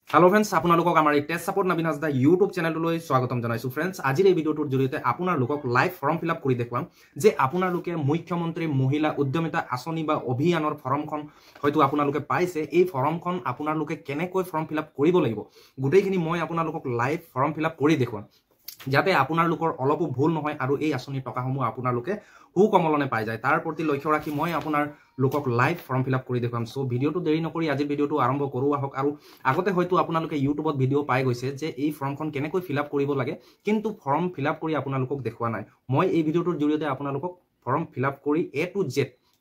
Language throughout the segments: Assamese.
Hello friends, আপোনালোকক আমাৰ এই টেষ্ট সাপোৰ্ট নবীন হাজদা ইউটিউব চেনেললৈ স্বাগতম জনাইছো फ्रेंड्स। আজিৰ এই ভিডিওটোৰ জৰিয়তে আপোনালোকক লাইভ ফৰ্ম ফিলআপ কৰি দেখুৱাম যে আপোনালোকে মুখ্যমন্ত্ৰী মহিলা উদ্যমিতা আঁচনি বা অভিযানৰ ফৰ্মখন হয়তো আপোনালোকে পাইছে। এই ফৰ্মখন আপোনালোকে কেনেকৈ ফৰ্ম ফিলআপ কৰিব লাগিব গোটেইখিনি মই আপোনালোকক লাইভ ফৰ্ম ফিলআপ কৰি দেখুৱাম যাতে আপোনালোকৰ অলপো ভুল নহয় আৰু এই আঁচনি টকাসমূহ আপোনালোকে সুকমলনে পাই যায়। তাৰ প্ৰতি লক্ষ্য ৰাখি মই আপোনালোকক লাইভ ফৰ্ম ফিলআপ কৰি দেখুৱাম। সো ভিডিওটো দেৰি নকৰি আজি ভিডিওটো আৰম্ভ কৰো আহক। আৰু আগতে হয়তো আপোনালোকে ইউটিউবত ভিডিও পাই গৈছে যে এই ফৰ্মখন কেনেকৈ ফিলআপ কৰিব লাগে, কিন্তু ফৰ্ম ফিলআপ কৰি আপোনালোকক দেখুৱা নাই। মই এই ভিডিওটোৰ জৰিয়তে আপোনালোকক ফৰ্ম ফিলআপ কৰি A to Z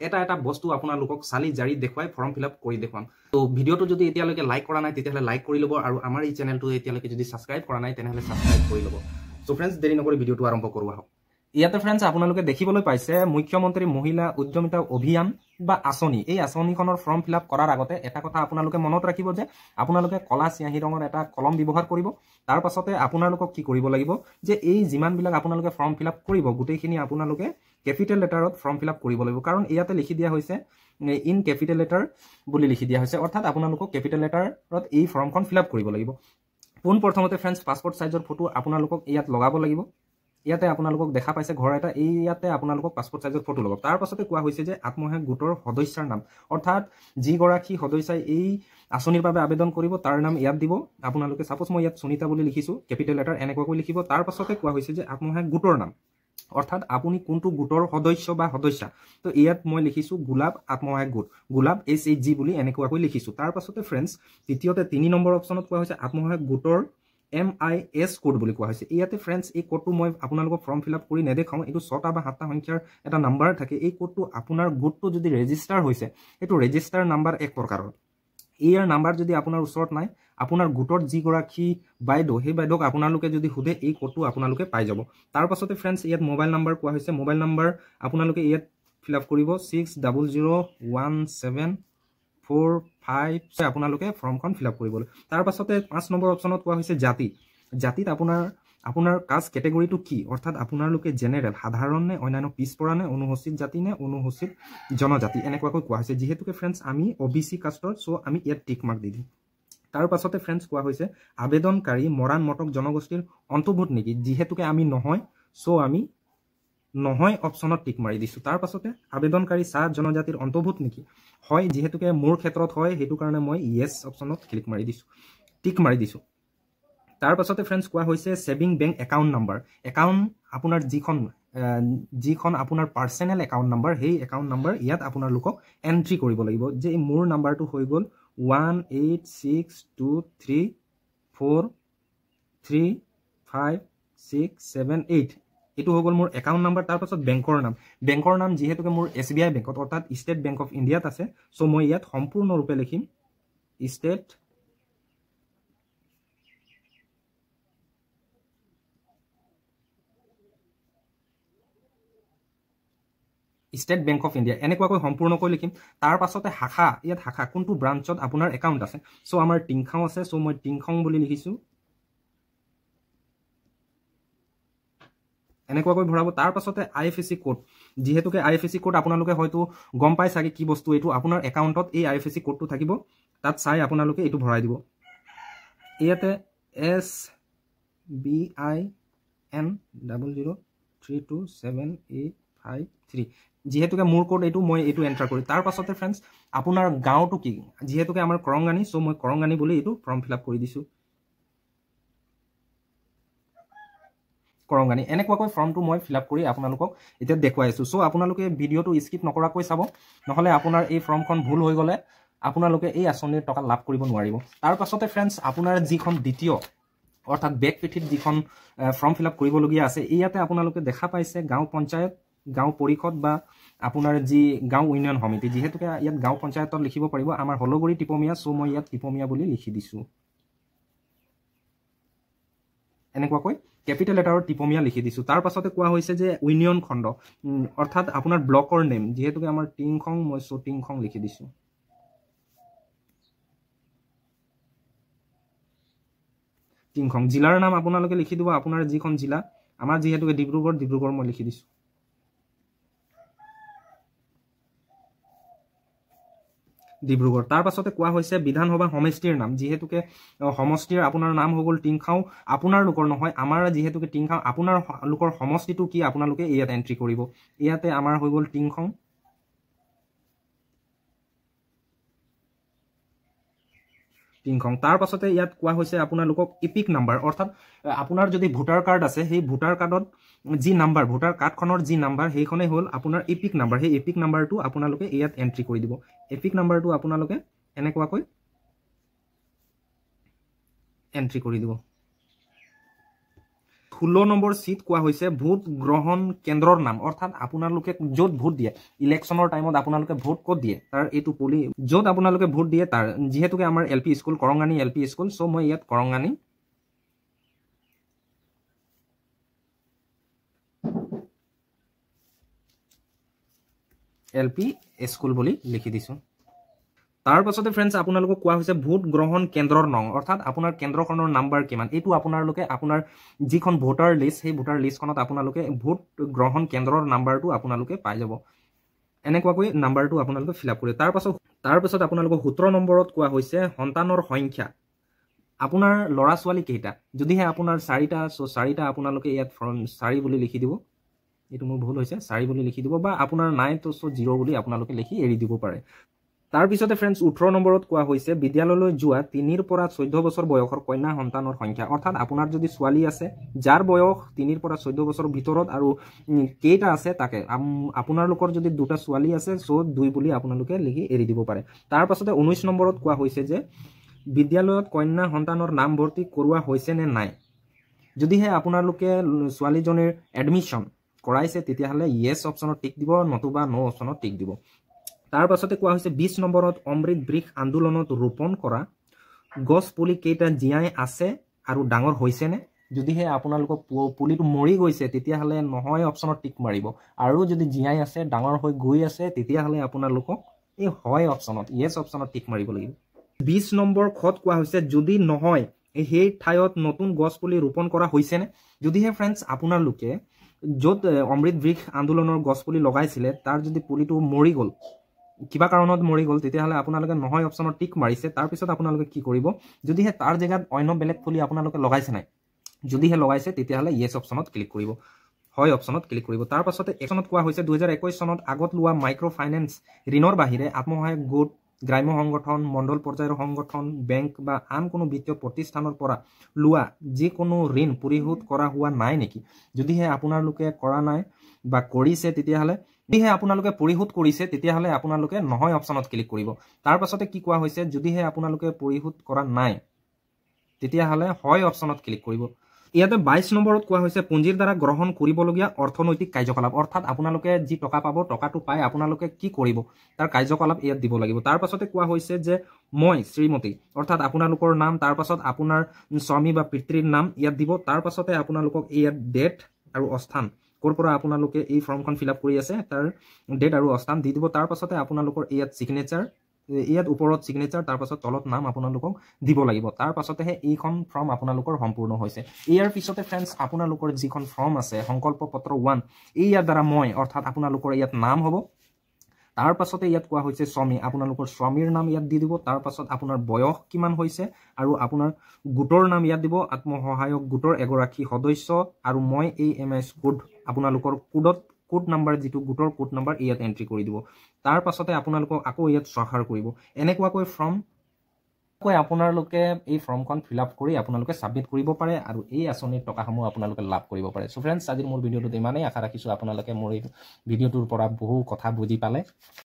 এটা বস্তু আপোনালোকক চালি জাৰি দেখুৱাই ফৰ্ম ফিলআপ কৰি দেখুৱাম। তো ভিডিওটো যদি এতিয়ালৈকে লাইক কৰা নাই তেতিয়াহলে লাইক কৰি ল'ব আৰু আমাৰ এই চেনেলটো এতিয়ালৈকে যদি সাবস্ক্ৰাইব কৰা নাই তেনেহলে সাবস্ক্ৰাইব কৰি ল'ব। সো फ्रेंड्स দেৰি নকৰি ভিডিওটো আৰম্ভ কৰো আহক। ইয়াতে फ्रेंड्स আপোনালোকে দেখিবলৈ পাইছে মুখ্যমন্ত্ৰী মহিলা উদ্যমিতা অভিযান বা আঁচনি। এই আঁচনিখনৰ ফৰ্ম ফিলআপ কৰাৰ আগতে এটা কথা আপোনালোকে মনত ৰাখিব যে আপোনালোকে কলা চিয়াহী ৰঙৰ এটা কলম ব্যৱহাৰ কৰিব। তাৰ পাছতে আপোনালোকক কি কৰিব লাগিব যে এই যিমান বিলাক আপোনালোকে ফৰ্ম ফিলআপ কৰিব গোটেইখিনি আপোনালোকে ক্যাপিটেল লেটাৰত ফৰ্ম ফিলআপ কৰিব লাগিব, কাৰণ ইয়াতে লিখি দিয়া হৈছে ইন ক্যাপিটেল লেটাৰ বুলি লিখি দিয়া হৈছে, অৰ্থাৎ আপোনালোকক ক্যাপিটেল লেটাৰত এই ফৰ্মখন ফিলআপ কৰিব লাগিব। পোন প্ৰথমতে फ्रेंड्स পাসপোৰ্ট সাইজৰ ফটো আপোনালোকক ইয়াত লগাব লাগিব। ইয়াতে আপোনালোকক দেখা পাইছে ঘৰ এটা, এই ইয়াতে আপোনালোকক পাসপোৰ্ট সাইজৰ ফটো লগাব। তাৰ পাছতে কোৱা হৈছে যে আত্মসহায়ক গোটৰ সদস্যৰ নাম, অৰ্থাৎ যি গৰাকী সদস্যই এই আঁচনিৰ বাবে আবেদন কৰিব তাৰ নাম ইয়াত দিব। আপোনালোকে সাপোজ মই ইয়াত সুনিতা বুলি লিখিছো, ক্যাপিটেল লেটাৰ এনেকৈ লিখিব। তাৰ পাছতে কোৱা হৈছে যে আত্মসহায়ক গোটৰ নাম, অৰ্থাৎ আপুনি কোনটো গোটৰ সদস্য বা সদস্যা। তো ইয়াত মই লিখিছো গোলাপ আত্মসহায়ক গোট, গোলাপ SHG বুলি এনেকৈ লিখিছো। তাৰ পাছতে फ्रेंड्स দ্বিতীয়তে 3 নম্বৰ অপচনত কোৱা হৈছে আত্মসহায়ক গোটৰ MIS কোড বুলি কোৱা হৈছে। ইয়াতে फ्रेंड्स এই কোডটো মই আপোনালোকক ফৰ্ম ফিলআপ কৰি নেদেখাও, এটো 6টা বা 7টা সংখ্যাৰ এটা নাম্বাৰ থাকে। এই কোডটো আপোনাৰ গোটটো যদি ৰেজিষ্টাৰ হৈছে এটো ৰেজিষ্টাৰ নাম্বাৰ এক প্ৰকাৰৰ। ইয়াৰ নাম্বাৰ যদি আপোনাৰ ওচৰত নাই, আপোনাৰ গোটৰ যি গৰাকী বাইদেউ সেই বাইদেউক আপোনালোকে যদি সুধে এই কোডটো আপোনালোকে পাই যাব। তাৰ পাছতে फ्रेंड्स ইয়াত মোবাইল নাম্বাৰ কোৱা হৈছে। মোবাইল নাম্বাৰ আপোনালোকে ইয়াত ফিলআপ কৰিব 60017455 আপোনালোকে ফৰ্মখন ফিলআপ কৰিবলৈ। তাৰ পাছতে 5 নম্বৰ অপচনত কোৱা হৈছে জাতি। জাতিত আপোনাৰ কাষ্ট কেটেগৰীটো কি, অৰ্থাৎ আপোনালোকে জেনেৰেল সাধাৰণ নে অন্যান্য পিছপৰা নে অনুসূচিত জাতি নে অনুসূচিত জনজাতি এনেকৈ কোৱা হৈছে। যেহেতুকে फ्रेंड्स আমি OBC কাষ্টৰ, সো আমি ইয়াত টিক মাৰ্ক দি দিম। তাৰ পাছতে फ्रेंड्स কোৱা হৈছে আবেদনকাৰী মৰাণ মটক জনগোষ্ঠীৰ অন্তৰ্ভুক্ত নেকি, যেহেতুকে আমি নহয় সো আমি নহয় অপচনত টিক মাৰি দিছো। তাৰ পাছতে আবেদনকাৰী চাহ জনজাতিৰ অন্তৰ্ভুক্ত নেকি, হয় যেহেতুকে মোৰ ক্ষেত্ৰত হয় সেইটো কাৰণে মই ইয়েস অপচনত ক্লিক মাৰি দিছো, টিক মাৰি দিছো। তাৰ পাছতে फ्रेंड्स কোৱা হৈছে saving bank account number. Account আপোনাৰ যিখন আপোনাৰ পাৰ্সোনেল একাউন্ট নাম্বাৰ, সেই একাউন্ট নাম্বাৰ ইয়াত আপোনালোকক এন্ট্ৰি কৰিব লাগিব। যে মোৰ নাম্বাৰটো হৈ গল 18623435678, এটো হৈ গল মোৰ একাউন্ট নাম্বাৰ। তাৰ পাছত বেংকৰ নাম যেহেতুকে মোৰ SBI বেংকত অৰ্থাৎ ষ্টেট বেংক অফ ইণ্ডিয়াত আছে, সো মই ইয়াত সম্পূৰ্ণৰূপে লিখিম ষ্টেট বেংক অফ ইণ্ডিয়া এনেকুৱাকৈ সম্পূৰ্ণকৈ লিখিম। তাৰ পাছতে শাখা, ইয়াত শাখা কোনটো ব্ৰাঞ্চত আপোনাৰ একাউণ্ট আছে। সো আমাৰ টিংখাং আছে, সো মই টিংখাং বুলি লিখিছো এনেকুৱাকৈ ভৰাব। তাৰ পাছতে IFSC কোড, যেহেতুকে IFSC কোড আপোনালোকে হয়তো গম পাই চাগে কি বস্তু এইটো। আপোনাৰ একাউণ্টত এই IFSC কোডটো থাকিব, তাত চাই আপোনালোকে এইটো ভৰাই দিব। ইয়াতে SBIN00327853, যেহেতুকে মোৰ কোড এইটো মই এইটো এন্টাৰ কৰি। তাৰ পাছতে फ्रेंड्स আপোনাৰ গাঁওটো কি, যেহেতুকে আমাৰ কৰংগানি সো মই কৰংগানি বুলি এইটো ফৰ্ম ফিলআপ কৰি দিছো কৰংগানি। এনেকুৱাকৈ ফৰ্মটো মই ফিলআপ কৰি আপোনালোকক এতিয়া দেখুৱাই আছো। সো আপোনালোকে ভিডিওটো স্কিপ নকৰাকৈ চাব, নহলে আপোনাৰ এই ফৰ্মখন ভুল হৈ গলে আপোনালোকে এই আঁচনিৰ টকা লাভ কৰিব নোৱাৰিব। তাৰ পাছতে फ्रेंड्स আপোনাৰ যিখন দ্বিতীয় অৰ্থাৎ বেক পিঠিত যিখন ফৰ্ম ফিলআপ কৰিবলগীয়া আছে, ইয়াতে আপোনালোকে দেখা পাইছে গাঁও পঞ্চায়ত, গাঁও পৰিষদ বা আপোনাৰ যি গাঁও উন্নয়ন সমিতি। যেহেতুকে ইয়াত গাঁও পঞ্চায়তত লিখিব পাৰিব আমাৰ হলগুৰি টিপমিয়া, সো মই ইয়াত টিপমিয়া বুলি লিখি দিছো এনেকুৱাকৈ ক্যাপিটেল লেটাৰৰ টিপমিয়া লিখি দিছো। তাৰ পাছতে কোৱা হৈছে যে ইউনিয়ন খণ্ড, অৰ্থাৎ আপোনাৰ ব্লকৰ নেম, যেহেতুকে আমাৰ টিংখং মই সো টিংখং লিখি দিছো। টিংখং জিলাৰ নাম আপোনালোকে লিখি দিব আপোনাৰ যিখন জিলা। আমাৰ যেহেতুকে ডিব্ৰুগড় মই লিখি দিছো। ডিব্ৰুগড়। তাৰ পাছতে কোৱা হৈছে বিধানসভা সমষ্টিৰ নাম, যিহেতুকে সমষ্টিৰ আপোনাৰ নাম হৈ গ'ল টিংখাও, আপোনাৰ লোকৰ নহয়, আমাৰ যিহেতুকে টিংখাও, আপোনাৰ লোকৰ সমষ্টিটো কি আপোনালোকে ইয়াত এন্ট্ৰি কৰিব। ইয়াতে আমাৰ হৈ গ'ল টিংখাও। তাৰ পাছতে ইয়াত কোৱা হৈছে আপোনালোকক ইপিক নাম্বাৰ, অৰ্থাৎ আপোনাৰ যদি ভোটাৰ কাৰ্ড আছে সেই ভোটাৰ কাৰ্ডত যি নাম্বাৰ, ভোটাৰ কাৰ্ডখনৰ যি নাম্বাৰ সেইখনেই হ'ল আপোনাৰ ইপিক নাম্বাৰ। সেই ইপিক নাম্বাৰটো আপোনালোকে ইয়াত এন্ট্ৰি কৰি দিব। এপিক নাম্বাৰটো আপোনালোকে এনেকুৱাকৈ এন্ট্ৰি কৰি দিব। 16 নম্বৰ চিট কোৱা হৈছে ভোট গ্ৰহণ কেন্দ্ৰৰ নাম, অৰ্থাৎ আপোনালোকে য'ত ভোট দিয়ে, ইলেকশ্যনৰ টাইমত আপোনালোকে ভোট ক'ত দিয়ে তাৰ এইটো পলি, য'ত আপোনালোকে ভোট দিয়ে তাৰ, যিহেতুকে আমাৰ LP স্কুল কৰংগানী LP স্কুল, চ' মই ইয়াত কৰংগানী LP স্কুল বুলি লিখি দিছো। তাৰ পাছতে ফ্ৰেণ্ডছ আপোনালোকক কোৱা হৈছে ভোট গ্ৰহণ কেন্দ্ৰৰ নং, অৰ্থাৎ আপোনাৰ কেন্দ্ৰখনৰ নাম্বাৰ কিমান, এইটো আপোনালোকে আপোনাৰ যিখন ভোটাৰ লিষ্ট সেই ভোটাৰ লিষ্টখনত আপোনালোকে ভোট গ্ৰহণ কেন্দ্ৰৰ নাম্বাৰটো আপোনালোকে পাই যাব। এনেকুৱাকৈ নাম্বাৰটো আপোনালোকে ফিল আপ কৰে। তাৰ পাছত আপোনালোকক 17 নম্বৰত কোৱা হৈছে সন্তানৰ সংখ্যা, আপোনাৰ ল'ৰা ছোৱালী কেইটা, যদিহে আপোনাৰ 4টা, চ' 4টা আপোনালোকে ইয়াত 4 বুলি লিখি দিব। এইটো মোৰ ভুল হৈছে, 4 বুলি লিখি দিব, বা আপোনাৰ নাই তো 0 বুলি আপোনালোকে লিখি এৰি দিব পাৰে। তাৰপিছতে ফ্ৰেণ্ডছ 18 নম্বৰত কোৱা হৈছে বিদ্যালয়লৈ যোৱা 3 পৰা 14 বছৰ বয়সৰ কন্যা সন্তানৰ সংখ্যা, অৰ্থাৎ আপোনাৰ যদি ছোৱালী আছে যাৰ বয়স 3 পৰা 14 বছৰ ভিতৰত আৰু কেইটা আছে তাকে, আপোনালোকৰ যদি 2টা ছোৱালী আছে চ' 2 বুলি আপোনালোকে লিখি এৰি দিব পাৰে। তাৰ পাছতে 19 নম্বৰত কোৱা হৈছে যে বিদ্যালয়ত কন্যা সন্তানৰ নামভৰ্তি কৰোৱা হৈছে নে নাই, যদিহে আপোনালোকে ছোৱালীজনীৰ এডমিশ্যন কৰাইছে তেতিয়াহ'লে য়েছ অপশ্যনত টিক দিব, নতুবা নো অপশ্যনত টিক দিব। তাৰ পাছতে কোৱা হৈছে 20 নম্বৰত অমৃত বৃক্ষ আন্দোলনত ৰোপণ কৰা গছ পুলি কেইটা জীয়াই আছে আৰু ডাঙৰ হৈছে নে, যদিহে আপোনালোকৰ পুলিটো মৰি গৈছে তেতিয়াহ'লে নহয় অপশ্যনত টিক মাৰিব, আৰু যদি জীয়াই আছে ডাঙৰ হৈ গৈ আছে তেতিয়াহ'লে আপোনালোকক এই হয় অপশ্যনত য়েছ অপশ্যনত টিক মাৰিব লাগিব। 20 নম্বৰ খত কোৱা হৈছে যদি নহয় সেই ঠাইত নতুন গছ পুলি ৰোপণ কৰা হৈছে নে, যদিহে ফ্ৰেণ্ডছ আপোনালোকে য'ত অমৃত বৃক্ষ আন্দোলনৰ গছ পুলি লগাইছিলে তাৰ যদি পুলিটো মৰি গ'ল, কিবা কাৰণত মৰি গ'ল, তেতিয়াহ'লে আপোনালোকে নহয় অপশ্যনত টিক মাৰিছে। তাৰপিছত আপোনালোকে কি কৰিব, যদিহে তাৰ জেগাত অন্য বেলেগ পুলি আপোনালোকে লগাইছে নাই, যদিহে লগাইছে তেতিয়াহ'লে য়েছ অপশ্যনত ক্লিক কৰিব, হয় অপশ্যনত ক্লিক কৰিব। তাৰ পাছতে একচনত কোৱা হৈছে 2021 চনত আগত লোৱা মাইক্ৰ' ফাইনেন্স ঋণৰ বাহিৰে আত্মসহায়ক গোট, গ্ৰাম্য সংগঠন, মণ্ডল পৰ্যায়ৰ সংগঠন, বেংক বা আন কোনো বিত্তীয় প্ৰতিষ্ঠানৰ পৰা লোৱা যিকোনো ঋণ পৰিশোধ কৰা হোৱা নাই নেকি, যদিহে আপোনালোকে কৰা নাই বা কৰিছে তেতিয়াহ'লে, যদিহে আপোনালোকে পৰিশোধ কৰিছে তেতিয়াহ'লে আপোনালোকে নহয় অপশ্যনত ক্লিক কৰিব। তাৰ পাছতে কি কোৱা হৈছে যদিহে আপোনালোকে পৰিশোধ কৰা নাই তেতিয়াহ'লে হয় অপশ্যনত ক্লিক কৰিব। ইয়াতে 22 নম্বৰত কোৱা হৈছে পুঁজিৰ দ্বাৰা গ্ৰহণ কৰিবলগীয়া অৰ্থনৈতিক কাৰ্যকলাপ, অৰ্থাৎ আপোনালোকে যি টকা পাব টকাটো পাই আপোনালোকে কি কৰিব তাৰ কাৰ্যকলাপ ইয়াত দিব লাগিব। তাৰ পাছতে কোৱা হৈছে যে মই শ্ৰীমতী, অৰ্থাৎ আপোনালোকৰ নাম, তাৰ পাছত আপোনাৰ স্বামী বা পিতৃৰ নাম ইয়াত দিব। তাৰ পাছতে আপোনালোকক ইয়াত ডেট আৰু অস্থান, ক'ৰ পৰা আপোনালোকে এই ফৰ্মখন ফিল আপ কৰি আছে তাৰ ডেট আৰু অস্থান দি দিব। তাৰ পাছতে আপোনালোকৰ ইয়াত চিগনেচাৰ, ইয়াত ওপৰত চিগনেচাৰ, তাৰ পাছত তলত নাম আপোনালোকক দিব লাগিব। তাৰ পাছতেহে এইখন ফৰ্ম আপোনালোকৰ সম্পূৰ্ণ হৈছে। ইয়াৰ পিছতে ফ্ৰেণ্ডছ আপোনালোকৰ যিখন ফৰ্ম আছে সংকল্প পত্ৰ 1, ইয়াৰ দ্বাৰা মই, অৰ্থাৎ আপোনালোকৰ ইয়াত নাম হ'ব। তাৰ পাছতে ইয়াত কোৱা হৈছে স্বামী, আপোনালোকৰ স্বামীৰ নাম ইয়াত দি দিব। তাৰ পাছত আপোনাৰ বয়স কিমান হৈছে আৰু আপোনাৰ গোটৰ নাম ইয়াত দিব, আত্মসহায়ক গোটৰ এগৰাকী সদস্য, আৰু মই এই MS কোড আপোনালোকৰ কোড নাম্বাৰ, যিটো গোটৰ কোড নাম্বাৰ ইয়াত এন্ট্ৰি কৰি দিব। তাৰ পাছতে আপোনালোকক আকৌ ইয়াত স্বাক্ষৰ কৰিব। এনেকুৱাকৈ আপোনালোকে এই ফৰ্মখন ফিল আপ কৰি আপোনালোকে ছাবমিট কৰিব পাৰে আৰু এই আঁচনিৰ টকাসমূহ আপোনালোকে লাভ কৰিব পাৰে। চ' ফ্ৰেণ্ডছ আজিৰ মোৰ ভিডিঅ'টোত ইমানেই, আশা ৰাখিছোঁ আপোনালোকে মোৰ এই ভিডিঅ'টোৰ পৰা বহু কথা বুজি পালে।